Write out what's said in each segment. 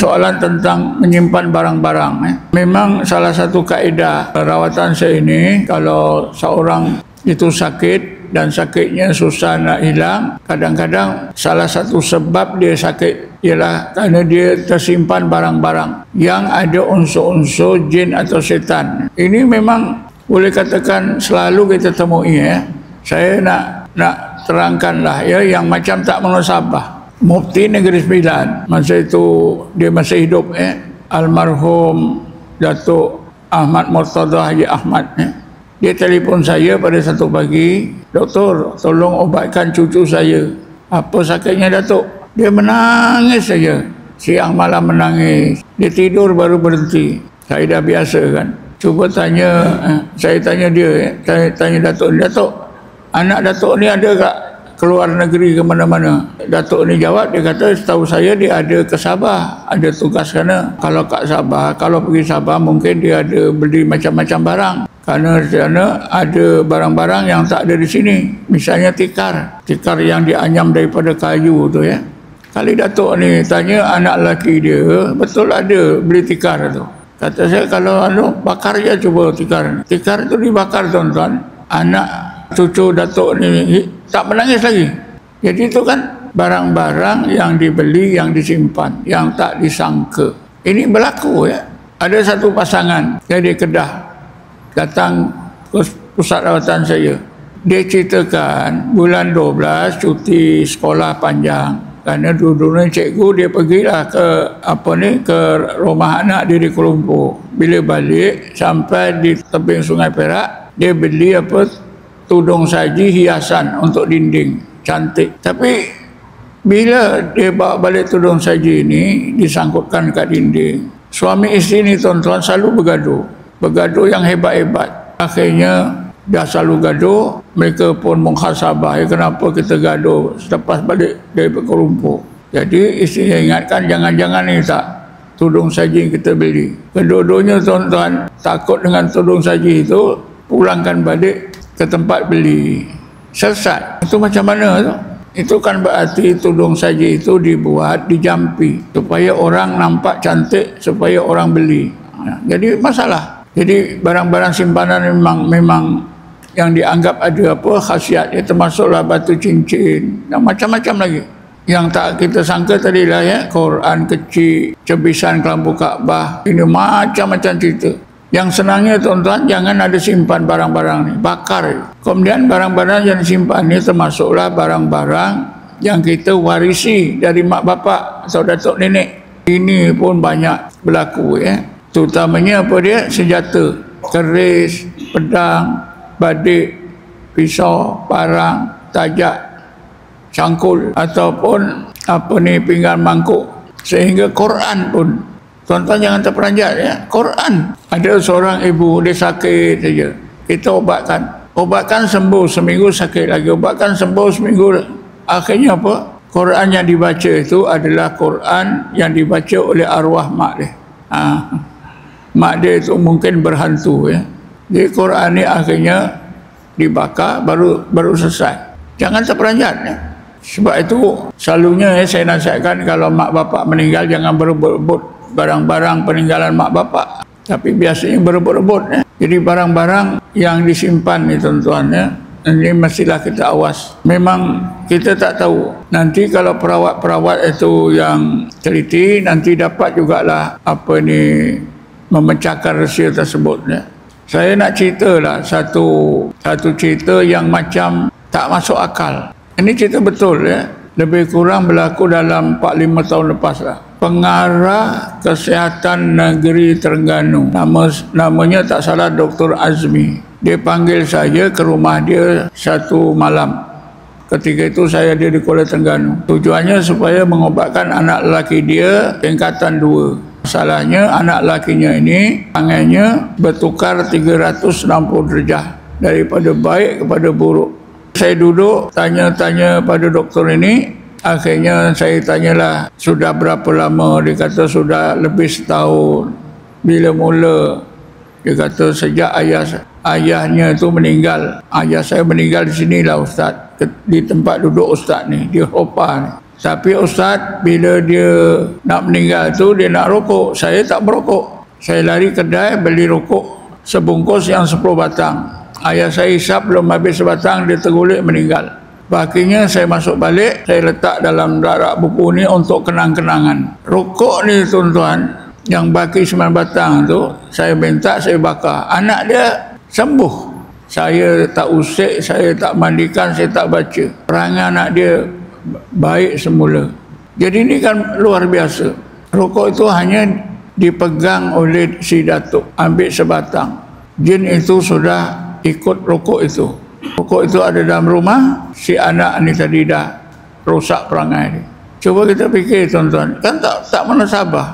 soalan tentang menyimpan barang-barang. Memang salah satu kaedah rawatan saya ini, kalau seorang itu sakit dan sakitnya susah nak hilang, kadang-kadang salah satu sebab dia sakit ialah kerana dia tersimpan barang-barang yang ada unsur-unsur jin atau setan. Ini memang boleh katakan selalu kita temui. Saya nak terangkanlah yang macam tak munasabah. Mufti Negeri Sembilan masa itu dia masih hidup, almarhum Datuk Ahmad Murtada Haji Ahmad. Dia telefon saya pada satu pagi, "Doktor, tolong obatkan cucu saya." "Apa sakitnya, Datuk?" Dia menangis saja, siang malam menangis. Dia tidur baru berhenti. Saya dah biasa kan. Cuba tanya, saya tanya dia, tanya Datuk, "Datuk, anak Datuk ni ada tak keluar negeri ke mana-mana?" Datuk ni jawab, dia kata, "Setahu saya dia ada ke Sabah, ada tugas sana." Kalau kat Sabah, kalau pergi Sabah mungkin dia ada beli macam-macam barang. Kerana di sana ada barang-barang yang tak ada di sini. Misalnya tikar yang dianyam daripada kayu tu Kali Datuk ni tanya anak lelaki dia, "Betul ada beli tikar tu?" Kata saya, "Kalau bakar je cuba tikar." Tikar tu dibakar, tuan-tuan. Anak cucu Datuk ni tak menangis lagi. Jadi itu kan barang-barang yang dibeli, yang disimpan, yang tak disangka. Ini berlaku Ada satu pasangan dari Kedah datang ke pusat rawatan saya. Dia ceritakan bulan 12 cuti sekolah panjang. Kerana dulu-dulu cikgu dia pergilah ke rumah anak dia di Kuala Lumpur. Bila balik sampai di tebing Sungai Perak, dia beli tudung saji hiasan untuk dinding, cantik. Tapi bila dia bawa balik tudung saji ini disangkutkan kat dinding, suami isteri ni, tuan-tuan, selalu bergaduh yang hebat-hebat. Akhirnya dah selalu gaduh, mereka pun muhasabah, kenapa kita gaduh selepas balik dari Kuala Lumpur. Jadi isteri ingatkan, jangan-jangan ni tak tudung saji yang kita beli. Kedua-duanya, tuan-tuan, takut dengan tudung saji itu, pulangkan balik ke tempat beli. Selesai. Itu macam mana tu? Itu kan berarti tudung saji itu dibuat, dijampi supaya orang nampak cantik, supaya orang beli. Jadi masalah. Jadi barang-barang simpanan memang yang dianggap ada khasiatnya, termasuklah batu cincin dan macam-macam lagi. Yang tak kita sangka tadilah Quran kecil, cebisan kelambu Kaabah, ini macam-macam cerita. Yang senangnya, tuan-tuan, jangan ada simpan barang-barang ni, bakar. Kemudian barang-barang yang disimpan ni termasuklah barang-barang yang kita warisi dari mak bapak atau datuk nenek. Ini pun banyak berlaku Terutamanya senjata, keris, pedang, badik, pisau, parang, tajak, cangkul ataupun pinggan mangkuk, sehingga Quran pun. Tuan-tuan jangan terperanjat Quran. Ada seorang ibu, dia sakit saja, kita obatkan sembuh, seminggu sakit lagi, obatkan sembuh seminggu. Akhirnya Quran yang dibaca itu adalah Quran yang dibaca oleh arwah mak dia. Mak dia itu mungkin berhantu Jadi Quran ni akhirnya dibakar, baru selesai. Jangan terperanjat Sebab itu selalunya saya nasihatkan, kalau mak bapak meninggal jangan berebut barang-barang peninggalan mak bapak, tapi biasanya berebut-rebut Jadi barang-barang yang disimpan ni, tuan-tuan ini mestilah kita awas. Memang kita tak tahu nanti kalau perawat-perawat itu yang teliti, nanti dapat jugalah memecahkan rahsia tersebut Saya nak ceritalah satu cerita yang macam tak masuk akal. Ini cerita betul lebih kurang berlaku dalam 4-5 tahun lepas lah. Pengarah Kesihatan Negeri Terengganu, namanya tak salah Dr. Azmi. Dia panggil saya ke rumah dia satu malam. Ketika itu saya ada di Kuala Terengganu. Tujuannya supaya mengobatkan anak lelaki dia tingkatan 2. Masalahnya anak lakinya ini tangannya bertukar 360 derajat, daripada baik kepada buruk. Saya duduk tanya-tanya pada doktor ini. Akhirnya saya tanyalah, sudah berapa lama? Dia kata sudah lebih setahun. Bila mula? Dia kata sejak ayahnya itu meninggal. Ayah saya meninggal di sinilah, Ustaz, di tempat duduk Ustaz ni, di Eropah ni. Tapi Ustaz, bila dia nak meninggal tu, dia nak rokok. Saya tak berokok. Saya lari kedai, beli rokok sebungkus yang 10 batang. Ayah saya hisap, belum habis sebatang, dia tergulik meninggal. Akhirnya saya masuk balik, saya letak dalam rak buku ni untuk kenang-kenangan. Rokok ni tuan-tuan, yang baki 9 batang tu, saya minta, saya bakar. Anak dia sembuh. Saya tak usik, saya tak mandikan, saya tak baca. Perangai anak dia baik semula. Jadi ini kan luar biasa. Rokok itu hanya dipegang oleh si datuk, ambil sebatang. Jin itu sudah ikut rokok itu. Rokok itu ada dalam rumah, si anak ni tadi dah rosak perangai dia. Cuba kita fikir tuan-tuan, kan tak munasabah,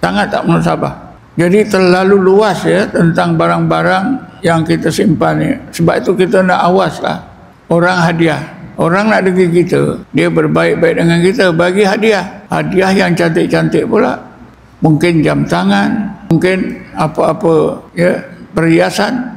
sangat tak munasabah. Jadi terlalu luas ya tentang barang-barang yang kita simpan ni. Sebab itu kita nak awaslah orang hadiah. Orang nak dengki kita, dia berbaik-baik dengan kita, bagi hadiah. Hadiah yang cantik-cantik pula. Mungkin jam tangan, mungkin apa-apa ya, perhiasan.